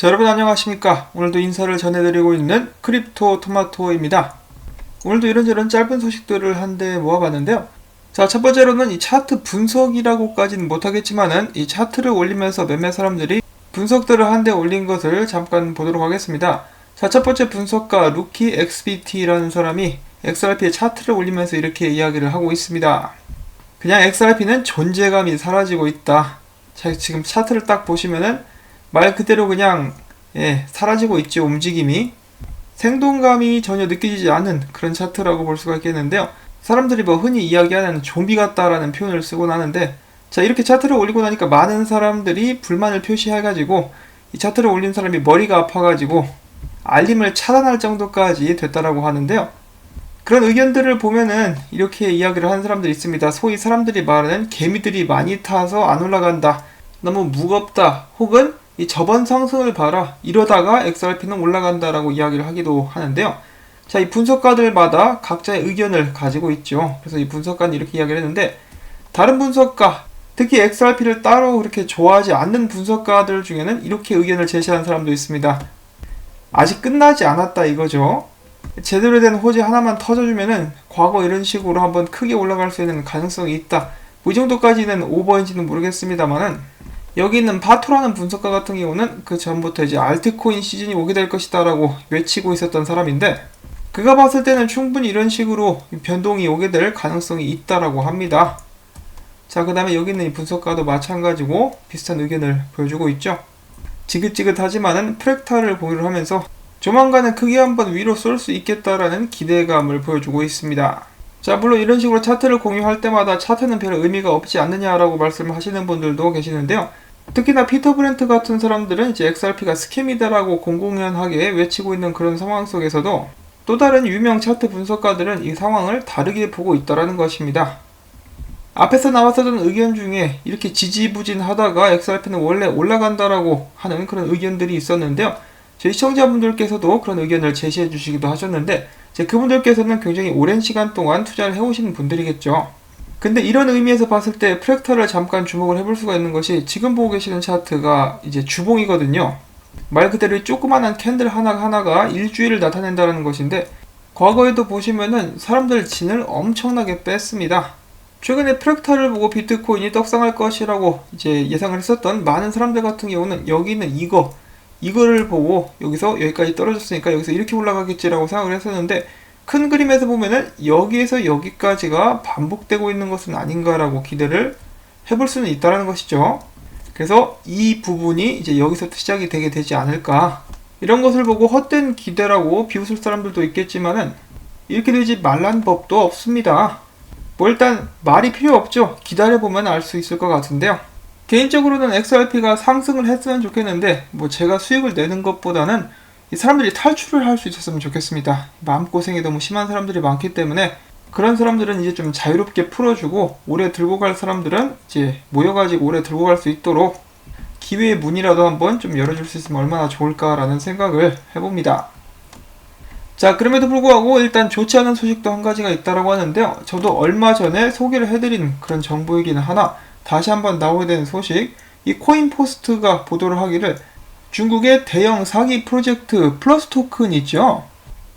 자, 여러분 안녕하십니까. 오늘도 인사를 전해드리고 있는 크립토 토마토입니다. 오늘도 이런저런 짧은 소식들을 한데 모아봤는데요. 자, 첫 번째로는 이 차트 분석이라고까지는 못하겠지만은 이 차트를 올리면서 몇몇 사람들이 분석들을 한데 올린 것을 잠깐 보도록 하겠습니다. 자, 첫 번째 분석가 루키 XBT라는 사람이 XRP의 차트를 올리면서 이렇게 이야기를 하고 있습니다. 그냥 XRP는 존재감이 사라지고 있다. 자, 지금 차트를 딱 보시면은 말 그대로 그냥 사라지고 있죠. 움직임이 생동감이 전혀 느껴지지 않는 그런 차트라고 볼 수가 있겠는데요. 사람들이 흔히 이야기하는 좀비 같다라는 표현을 쓰곤 하는데, 자, 이렇게 차트를 올리고 나니까 많은 사람들이 불만을 표시해가지고 이 차트를 올린 사람이 머리가 아파가지고 알림을 차단할 정도까지 됐다라고 하는데요. 그런 의견들을 보면은 이렇게 이야기를 하는 사람들이 있습니다. 소위 사람들이 말하는 개미들이 많이 타서 안 올라간다, 너무 무겁다, 혹은 이 저번 상승을 봐라, 이러다가 XRP는 올라간다라고 이야기를 하기도 하는데요. 자, 이 분석가들마다 각자의 의견을 가지고 있죠. 그래서 이 분석가는 이렇게 이야기를 했는데, 다른 분석가, 특히 XRP를 따로 그렇게 좋아하지 않는 분석가들 중에는 이렇게 의견을 제시하는 사람도 있습니다. 아직 끝나지 않았다 이거죠. 제대로 된 호재 하나만 터져주면은 과거 이런 식으로 한번 크게 올라갈 수 있는 가능성이 있다. 이 정도까지는 오버인지는 모르겠습니다만은, 여기 있는 파토라는 분석가 같은 경우는 그 전부터 이제 알트코인 시즌이 오게 될 것이다 라고 외치고 있었던 사람인데, 그가 봤을 때는 충분히 이런 식으로 변동이 오게 될 가능성이 있다라고 합니다. 자, 그 다음에 여기 있는 이 분석가도 마찬가지고 비슷한 의견을 보여주고 있죠. 지긋지긋하지만은 프랙탈을 공유를 하면서 조만간은 크게 한번 위로 쏠 수 있겠다라는 기대감을 보여주고 있습니다. 자, 물론 이런 식으로 차트를 공유할 때마다 차트는 별 의미가 없지 않느냐라고 말씀하시는 분들도 계시는데요. 특히나 피터 브렌트 같은 사람들은 이제 XRP가 스캠이다라고 공공연하게 외치고 있는 그런 상황 속에서도 또 다른 유명 차트 분석가들은 이 상황을 다르게 보고 있다라는 것입니다. 앞에서 나왔었던 의견 중에 이렇게 지지부진하다가 XRP는 원래 올라간다라고 하는 그런 의견들이 있었는데요. 저희 시청자분들께서도 그런 의견을 제시해 주시기도 하셨는데, 그분들께서는 굉장히 오랜 시간 동안 투자를 해오신 분들이겠죠. 근데 이런 의미에서 봤을 때 프랙탈을 잠깐 주목을 해볼 수가 있는 것이, 지금 보고 계시는 차트가 이제 주봉이거든요. 말 그대로 조그만한 캔들 하나하나가 일주일을 나타낸다는 것인데, 과거에도 보시면은 사람들 진을 엄청나게 뺐습니다. 최근에 프랙탈을 보고 비트코인이 떡상할 것이라고 이제 예상을 했었던 많은 사람들 같은 경우는 여기 있는 이거를 보고 여기서 여기까지 떨어졌으니까 여기서 이렇게 올라가겠지라고 생각을 했었는데, 큰 그림에서 보면은 여기에서 여기까지가 반복되고 있는 것은 아닌가라고 기대를 해볼 수는 있다는 것이죠. 그래서 이 부분이 이제 여기서부터 시작이 되게 되지 않을까, 이런 것을 보고 헛된 기대라고 비웃을 사람들도 있겠지만은 이렇게 되지 말란 법도 없습니다. 일단 말이 필요 없죠. 기다려보면 알 수 있을 것 같은데요. 개인적으로는 XRP가 상승을 했으면 좋겠는데, 제가 수익을 내는 것보다는 이 사람들이 탈출을 할 수 있었으면 좋겠습니다. 마음고생이 너무 심한 사람들이 많기 때문에 그런 사람들은 이제 좀 자유롭게 풀어주고, 오래 들고 갈 사람들은 이제 모여가지고 오래 들고 갈 수 있도록 기회의 문이라도 한번 좀 열어줄 수 있으면 얼마나 좋을까라는 생각을 해봅니다. 자, 그럼에도 불구하고 일단 좋지 않은 소식도 한 가지가 있다라고 하는데요. 저도 얼마 전에 소개를 해드린 그런 정보이기는 하나 다시 한번 나오게 된 소식, 이 코인포스트가 보도를 하기를 중국의 대형 사기 프로젝트 플러스 토큰 있죠.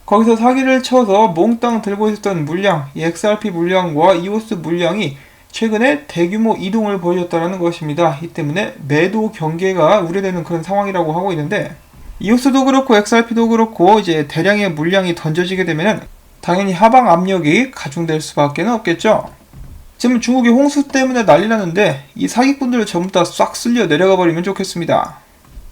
거기서 사기를 쳐서 몽땅 들고 있었던 물량, 이 XRP 물량과 EOS 물량이 최근에 대규모 이동을 보여줬다는 것입니다. 이 때문에 매도 경계가 우려되는 그런 상황이라고 하고 있는데, EOS도 그렇고 XRP도 그렇고 이제 대량의 물량이 던져지게 되면 당연히 하방 압력이 가중될 수밖에 없겠죠. 지금 중국이 홍수 때문에 난리 나는데 이 사기꾼들을 전부 다 싹 쓸려 내려가 버리면 좋겠습니다.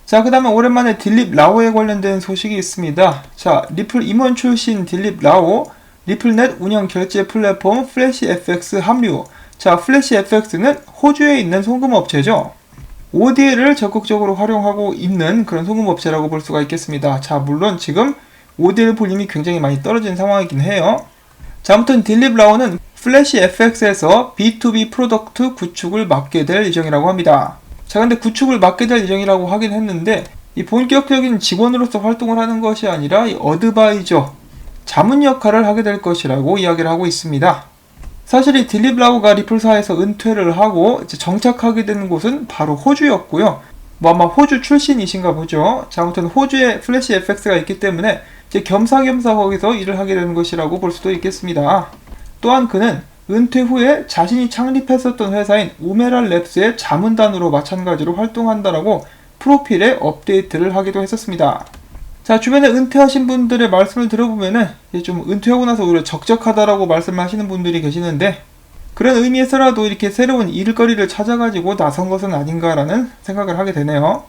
자, 그 다음에 오랜만에 딜립 라오에 관련된 소식이 있습니다. 자, 리플 임원 출신 딜립 라오, 리플넷 운영 결제 플랫폼 플래시FX 합류. 자, 플래시FX는 호주에 있는 송금업체죠. ODL을 적극적으로 활용하고 있는 그런 송금업체라고 볼 수가 있겠습니다. 자, 물론 지금 ODL 볼륨이 굉장히 많이 떨어진 상황이긴 해요. 자, 아무튼 딜립 라오는 플래시FX에서 B2B 프로덕트 구축을 맡게 될 예정이라고 합니다. 자, 근데 구축을 맡게 될 예정이라고 하긴 했는데, 이 본격적인 직원으로서 활동을 하는 것이 아니라 이 어드바이저, 자문 역할을 하게 될 것이라고 이야기를 하고 있습니다. 사실 이 딜립 라오가 리플사에서 은퇴를 하고 이제 정착하게 되는 곳은 바로 호주였고요. 뭐 아마 호주 출신이신가 보죠. 자, 아무튼 호주에 플래시 FX가 있기 때문에 이제 겸사겸사 거기서 일을 하게 되는 것이라고 볼 수도 있겠습니다. 또한 그는 은퇴 후에 자신이 창립했었던 회사인 우메랄 랩스의 자문단으로 마찬가지로 활동한다라고 프로필에 업데이트를 하기도 했었습니다. 자, 주변에 은퇴하신 분들의 말씀을 들어보면은 이제 좀 은퇴하고 나서 오히려 적적하다라고 말씀하시는 분들이 계시는데, 그런 의미에서라도 이렇게 새로운 일거리를 찾아가지고 나선 것은 아닌가라는 생각을 하게 되네요.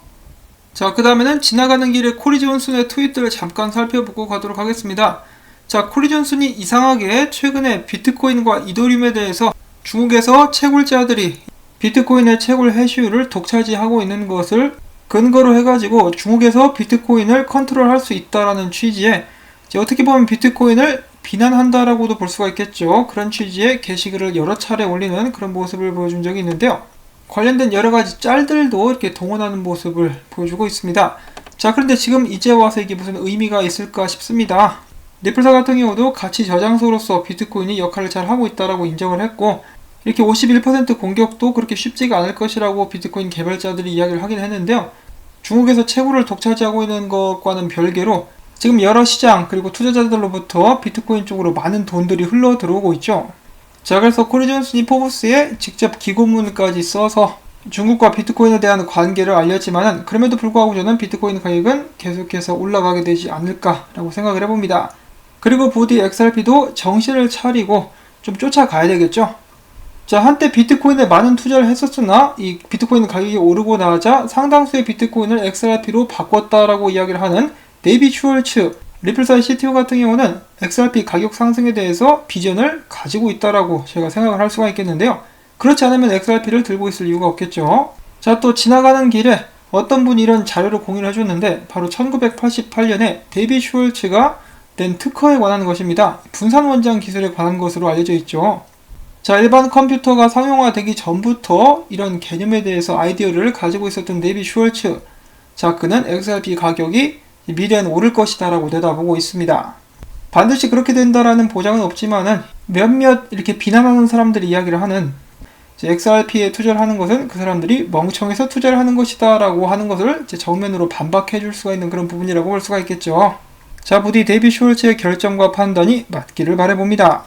자, 그 다음에는 지나가는 길에 코리 존슨의 트윗들을 잠깐 살펴보고 가도록 하겠습니다. 자, 코리 존슨이 이상하게 최근에 비트코인과 이더리움에 대해서 중국에서 채굴자들이 비트코인의 채굴 해시율을 독차지하고 있는 것을 근거로 해가지고 중국에서 비트코인을 컨트롤할 수 있다라는 취지에, 이제 어떻게 보면 비트코인을 비난한다라고도 볼 수가 있겠죠. 그런 취지의 게시글을 여러 차례 올리는 그런 모습을 보여준 적이 있는데요. 관련된 여러가지 짤들도 이렇게 동원하는 모습을 보여주고 있습니다. 자, 그런데 지금 이제 와서 이게 무슨 의미가 있을까 싶습니다. 리플사 같은 경우도 가치 저장소로서 비트코인이 역할을 잘 하고 있다라고 인정을 했고, 이렇게 51% 공격도 그렇게 쉽지가 않을 것이라고 비트코인 개발자들이 이야기를 하긴 했는데요. 중국에서 채굴을 독차지하고 있는 것과는 별개로 지금 여러 시장 그리고 투자자들로부터 비트코인 쪽으로 많은 돈들이 흘러 들어오고 있죠. 자, 그래서 코리 존슨이 포브스에 직접 기고문까지 써서 중국과 비트코인에 대한 관계를 알렸지만은, 그럼에도 불구하고 저는 비트코인 가격은 계속해서 올라가게 되지 않을까라고 생각을 해봅니다. 그리고 부디 XRP도 정신을 차리고 좀 쫓아가야 되겠죠. 자, 한때 비트코인에 많은 투자를 했었으나 이 비트코인 가격이 오르고 나자 상당수의 비트코인을 XRP로 바꿨다라고 이야기를 하는 데이비 슈월츠 리플사의 CTO 같은 경우는 XRP 가격 상승에 대해서 비전을 가지고 있다라고 제가 생각을 할 수가 있겠는데요. 그렇지 않으면 XRP를 들고 있을 이유가 없겠죠. 자, 또 지나가는 길에 어떤 분이 이런 자료를 공유를 해줬는데, 바로 1988년에 데이비 슈월츠가 낸 특허에 관한 것입니다. 분산원장 기술에 관한 것으로 알려져 있죠. 자, 일반 컴퓨터가 상용화되기 전부터 이런 개념에 대해서 아이디어를 가지고 있었던 데이비 슈월츠. 자, 그는 XRP 가격이 미래엔 오를 것이다 라고 내다보고 있습니다. 반드시 그렇게 된다라는 보장은 없지만은 몇몇 이렇게 비난하는 사람들이 이야기를 하는, XRP에 투자를 하는 것은 그 사람들이 멍청해서 투자를 하는 것이다 라고 하는 것을 정면으로 반박해 줄 수가 있는 그런 부분이라고 볼 수가 있겠죠. 자, 부디 데이비 슈월츠의 결정과 판단이 맞기를 바라봅니다.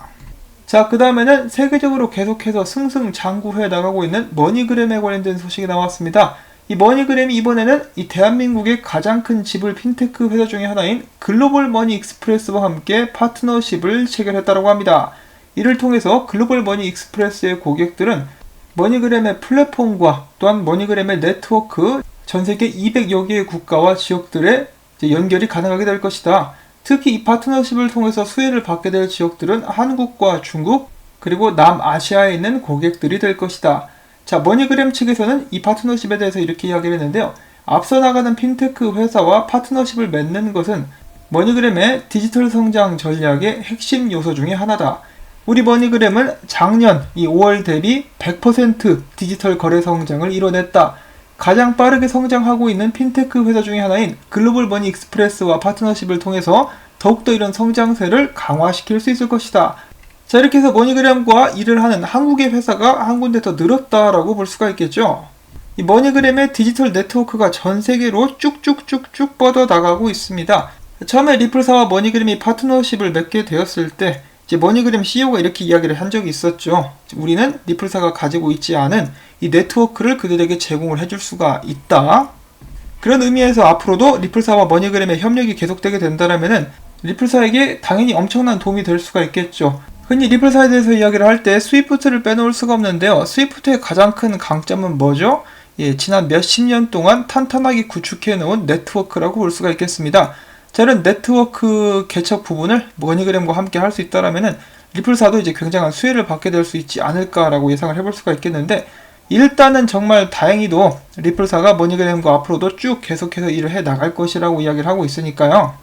자, 그 다음에는 세계적으로 계속해서 승승장구해 나가고 있는 머니그램에 관련된 소식이 나왔습니다. 이 머니그램이 이번에는 이 대한민국의 가장 큰 지불 핀테크 회사 중에 하나인 글로벌 머니 익스프레스와 함께 파트너십을 체결했다고 합니다. 이를 통해서 글로벌 머니 익스프레스의 고객들은 머니그램의 플랫폼과 또한 머니그램의 네트워크, 전세계 200여 개의 국가와 지역들의 연결이 가능하게 될 것이다. 특히 이 파트너십을 통해서 수혜를 받게 될 지역들은 한국과 중국, 그리고 남아시아에 있는 고객들이 될 것이다. 자, 머니그램 측에서는 이 파트너십에 대해서 이렇게 이야기를 했는데요. 앞서 나가는 핀테크 회사와 파트너십을 맺는 것은 머니그램의 디지털 성장 전략의 핵심 요소 중에 하나다. 우리 머니그램은 작년 이 5월 대비 100% 디지털 거래 성장을 이뤄냈다. 가장 빠르게 성장하고 있는 핀테크 회사 중에 하나인 글로벌 머니 익스프레스와 파트너십을 통해서 더욱더 이런 성장세를 강화시킬 수 있을 것이다. 자, 이렇게 해서 머니그램과 일을 하는 한국의 회사가 한 군데 더 늘었다라고 볼 수가 있겠죠. 이 머니그램의 디지털 네트워크가 전 세계로 쭉쭉쭉쭉 뻗어나가고 있습니다. 처음에 리플사와 머니그램이 파트너십을 맺게 되었을 때 이제 머니그램 CEO가 이렇게 이야기를 한 적이 있었죠. 우리는 리플사가 가지고 있지 않은 이 네트워크를 그들에게 제공을 해줄 수가 있다. 그런 의미에서 앞으로도 리플사와 머니그램의 협력이 계속되게 된다면은 리플사에게 당연히 엄청난 도움이 될 수가 있겠죠. 흔히 리플사에 대해서 이야기를 할 때 스위프트를 빼놓을 수가 없는데요. 스위프트의 가장 큰 강점은 뭐죠? 지난 몇십 년 동안 탄탄하게 구축해 놓은 네트워크라고 볼 수가 있겠습니다. 자, 이런 네트워크 개척 부분을 머니그램과 함께 할 수 있다라면은 리플사도 이제 굉장한 수혜를 받게 될 수 있지 않을까라고 예상을 해볼 수가 있겠는데, 일단은 정말 다행히도 리플사가 머니그램과 앞으로도 쭉 계속해서 일을 해 나갈 것이라고 이야기를 하고 있으니까요.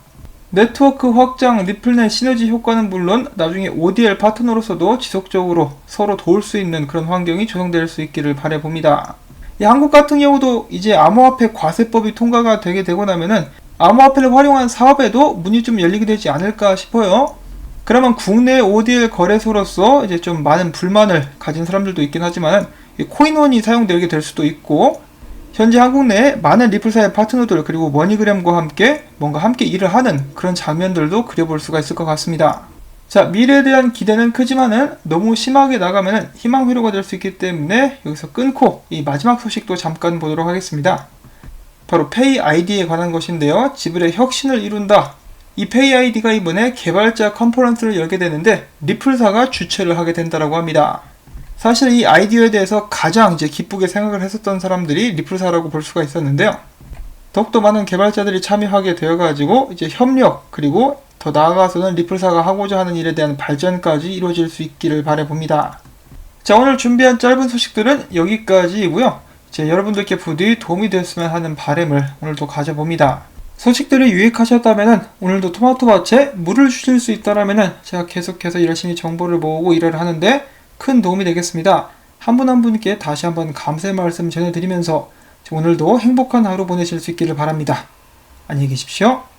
네트워크 확장, 리플넷 시너지 효과는 물론 나중에 ODL 파트너로서도 지속적으로 서로 도울 수 있는 그런 환경이 조성될 수 있기를 바라봅니다. 한국 같은 경우도 이제 암호화폐 과세법이 통과가 되게 되고 나면은 암호화폐를 활용한 사업에도 문이 좀 열리게 되지 않을까 싶어요. 그러면 국내 ODL 거래소로서 이제 좀 많은 불만을 가진 사람들도 있긴 하지만 코인원이 사용되게 될 수도 있고, 현재 한국 내에 많은 리플사의 파트너들 그리고 머니그램과 함께 뭔가 함께 일을 하는 그런 장면들도 그려볼 수가 있을 것 같습니다. 자, 미래에 대한 기대는 크지만은 너무 심하게 나가면은 희망 회로가 될 수 있기 때문에 여기서 끊고 이 마지막 소식도 잠깐 보도록 하겠습니다. 바로 페이 아이디에 관한 것인데요. 지불의 혁신을 이룬다. 이 페이 아이디가 이번에 개발자 컨퍼런스를 열게 되는데 리플사가 주최를 하게 된다라고 합니다. 사실 이 아이디어에 대해서 가장 기쁘게 생각을 했었던 사람들이 리플사라고 볼 수가 있었는데요. 더욱더 많은 개발자들이 참여하게 되어가지고 이제 협력 그리고 더 나아가서는 리플사가 하고자 하는 일에 대한 발전까지 이루어질 수 있기를 바라봅니다. 자, 오늘 준비한 짧은 소식들은 여기까지이고요. 이제 여러분들께 부디 도움이 됐으면 하는 바람을 오늘도 가져봅니다. 소식들이 유익하셨다면 오늘도 토마토밭에 물을 주실 수 있다면 제가 계속해서 열심히 정보를 모으고 일을 하는데 큰 도움이 되겠습니다. 한 분 한 분께 다시 한번 감사의 말씀 전해드리면서 오늘도 행복한 하루 보내실 수 있기를 바랍니다. 안녕히 계십시오.